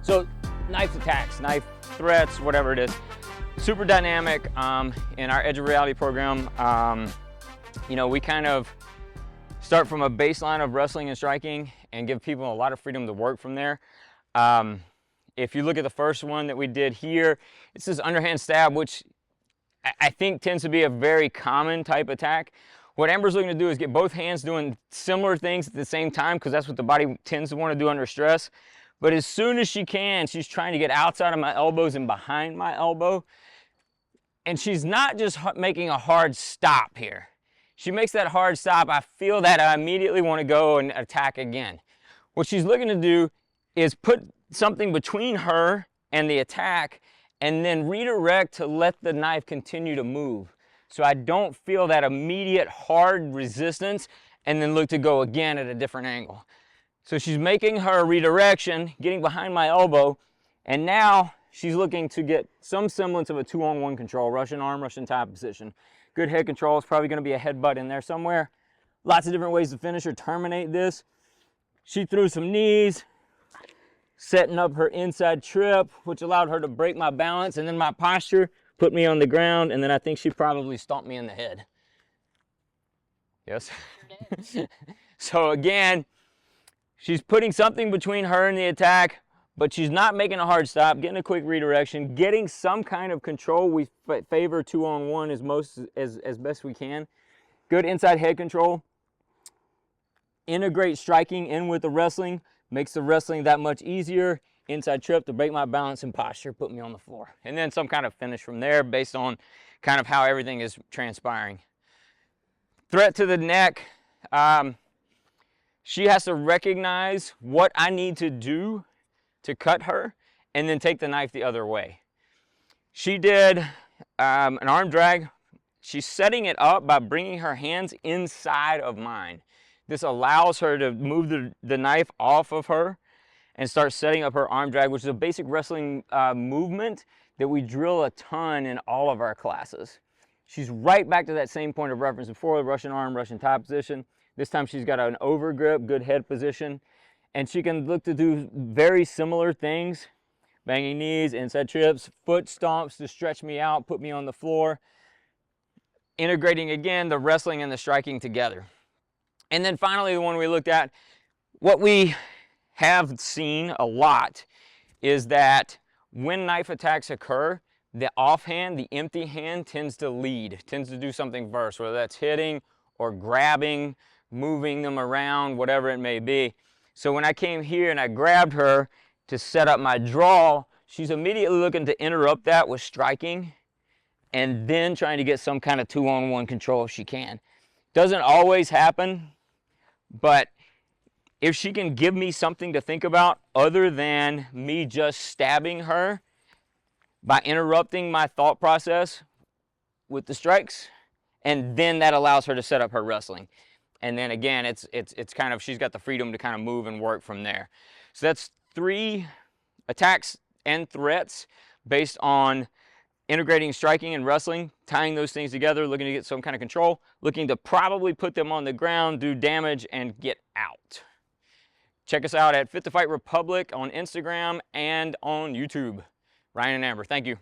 So knife attacks, knife threats, whatever it is, super dynamic. In our Edge of Reality program, you know, we kind of start from a baseline of wrestling and striking and give people a lot of freedom to work from there. If you look at the first one that we did here, it's this underhand stab, which I think tends to be a very common type attack. What Amber's looking to do is get both hands doing similar things at the same time, because that's what the body tends to want to do under stress. But as soon as she can, she's trying to get outside of my elbows and behind my elbow. And she's not just making a hard stop here. She makes that hard stop. I feel that I immediately want to go and attack again. What she's looking to do is put something between her and the attack and then redirect to let the knife continue to move. So I don't feel that immediate hard resistance and then look to go again at a different angle. So she's making her redirection, getting behind my elbow, and now she's looking to get some semblance of a 2-on-1 control, Russian arm, Russian tie position. Good head control. Is probably going to be a headbutt in there somewhere. Lots of different ways to finish or terminate this. She threw some knees, setting up her inside trip, which allowed her to break my balance, and then my posture put me on the ground, and then I think she probably stomped me in the head. Yes? So again, she's putting something between her and the attack, but she's not making a hard stop, getting a quick redirection, getting some kind of control. We favor 2-on-1 as best we can. Good inside head control. Integrate striking in with the wrestling, makes the wrestling that much easier. Inside trip to break my balance and posture, put me on the floor. And then some kind of finish from there based on kind of how everything is transpiring. Threat to the neck. She has to recognize what I need to do to cut her and then take the knife the other way. She did an arm drag. She's setting it up by bringing her hands inside of mine. This allows her to move the knife off of her and start setting up her arm drag, which is a basic wrestling movement that we drill a ton in all of our classes. She's right back to that same point of reference before, the Russian arm, Russian tie position. This time she's got an over grip, good head position, and she can look to do very similar things. Banging knees, inside trips, foot stomps to stretch me out, put me on the floor. Integrating again the wrestling and the striking together. And then finally, the one we looked at, what we have seen a lot is that when knife attacks occur, the offhand, the empty hand tends to lead, tends to do something first, whether that's hitting or grabbing, moving them around, whatever it may be. So when I came here and I grabbed her to set up my draw, she's immediately looking to interrupt that with striking and then trying to get some kind of 2-on-1 control if she can. Doesn't always happen, but if she can give me something to think about other than me just stabbing her by interrupting my thought process with the strikes, and then that allows her to set up her wrestling. And then again, it's kind of, she's got the freedom to kind of move and work from there. So that's 3 attacks and threats based on integrating striking and wrestling, tying those things together, looking to get some kind of control, looking to probably put them on the ground, do damage, and get out. Check us out at Fit to Fight Republic on Instagram and on YouTube. Ryan and Amber, thank you.